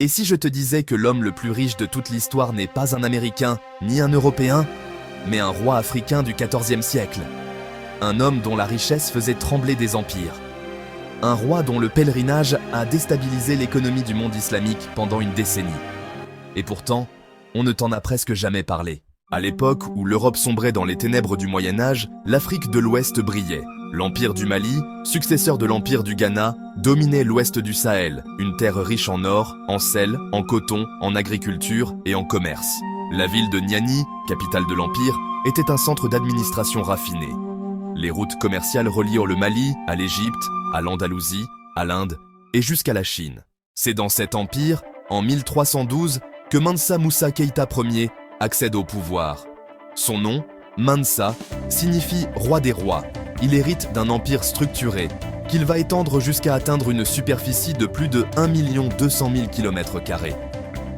Et si je te disais que l'homme le plus riche de toute l'histoire n'est pas un Américain, ni un Européen, mais un roi africain du XIVe siècle? Un homme dont la richesse faisait trembler des empires. Un roi dont le pèlerinage a déstabilisé l'économie du monde islamique pendant une décennie. Et pourtant, on ne t'en a presque jamais parlé. À l'époque où l'Europe sombrait dans les ténèbres du Moyen-Âge, l'Afrique de l'Ouest brillait. L'Empire du Mali, successeur de l'Empire du Ghana, dominait l'ouest du Sahel, une terre riche en or, en sel, en coton, en agriculture et en commerce. La ville de Niani, capitale de l'Empire, était un centre d'administration raffiné. Les routes commerciales reliant le Mali à l'Égypte, à l'Andalousie, à l'Inde et jusqu'à la Chine. C'est dans cet empire, en 1312, que Mansa Moussa Keïta Ier accède au pouvoir. Son nom, Mansa, signifie « roi des rois ». Il hérite d'un empire structuré, qu'il va étendre jusqu'à atteindre une superficie de plus de 1 200 000 km².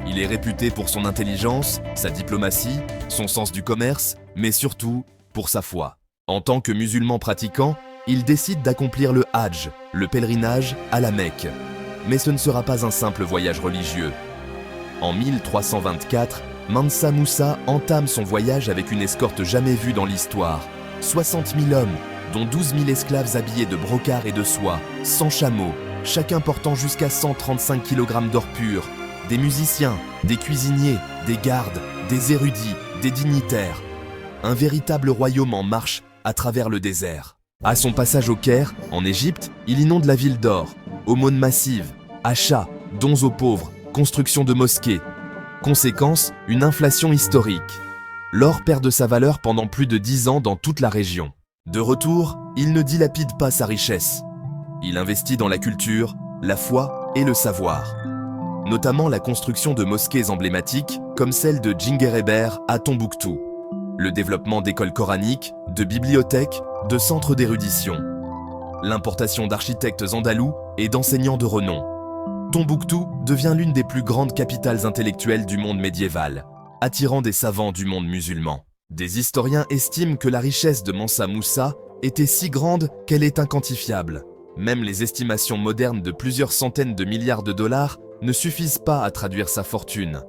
Il est réputé pour son intelligence, sa diplomatie, son sens du commerce, mais surtout pour sa foi. En tant que musulman pratiquant, il décide d'accomplir le Hajj, le pèlerinage à la Mecque. Mais ce ne sera pas un simple voyage religieux. En 1324, Mansa Moussa entame son voyage avec une escorte jamais vue dans l'histoire. 60 000 hommes, dont 12 000 esclaves habillés de brocart et de soie, 100 chameaux, chacun portant jusqu'à 135 kg d'or pur, des musiciens, des cuisiniers, des gardes, des érudits, des dignitaires. Un véritable royaume en marche à travers le désert. À son passage au Caire, en Égypte, il inonde la ville d'or, aumônes massives, achats, dons aux pauvres, construction de mosquées. Conséquence, une inflation historique. L'or perd de sa valeur pendant plus de 10 ans dans toute la région. De retour, il ne dilapide pas sa richesse. Il investit dans la culture, la foi et le savoir. Notamment la construction de mosquées emblématiques comme celle de Djinguereber à Tombouctou. Le développement d'écoles coraniques, de bibliothèques, de centres d'érudition. L'importation d'architectes andalous et d'enseignants de renom. Tombouctou devient l'une des plus grandes capitales intellectuelles du monde médiéval, attirant des savants du monde musulman. Des historiens estiment que la richesse de Mansa Moussa était si grande qu'elle est inquantifiable. Même les estimations modernes de plusieurs centaines de milliards de dollars ne suffisent pas à traduire sa fortune.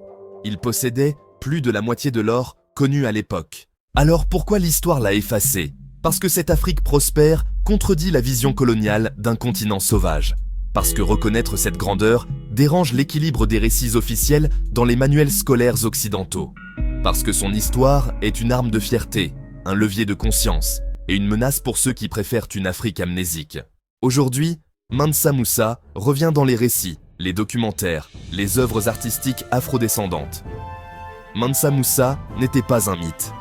Il possédait plus de la moitié de l'or connu à l'époque. Alors pourquoi l'histoire l'a effacé? Parce que cette Afrique prospère contredit la vision coloniale d'un continent sauvage. Parce que reconnaître cette grandeur dérange l'équilibre des récits officiels dans les manuels scolaires occidentaux. Parce que son histoire est une arme de fierté, un levier de conscience et une menace pour ceux qui préfèrent une Afrique amnésique. Aujourd'hui, Mansa Moussa revient dans les récits, les documentaires, les œuvres artistiques afrodescendantes. Mansa Moussa n'était pas un mythe.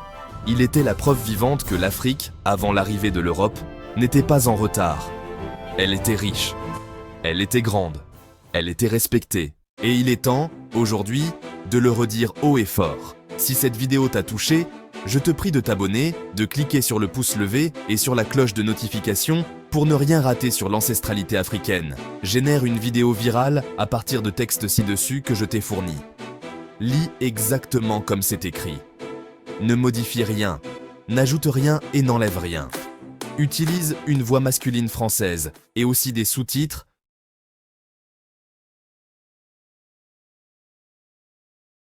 Il était la preuve vivante que l'Afrique, avant l'arrivée de l'Europe, n'était pas en retard. Elle était riche, elle était grande, elle était respectée. Et il est temps, aujourd'hui, de le redire haut et fort. Si cette vidéo t'a touché, je te prie de t'abonner, de cliquer sur le pouce levé et sur la cloche de notification pour ne rien rater sur l'ancestralité africaine. Génère une vidéo virale à partir de textes ci-dessus que je t'ai fournis. Lis exactement comme c'est écrit. Ne modifie rien, n'ajoute rien et n'enlève rien. Utilise une voix masculine française et aussi des sous-titres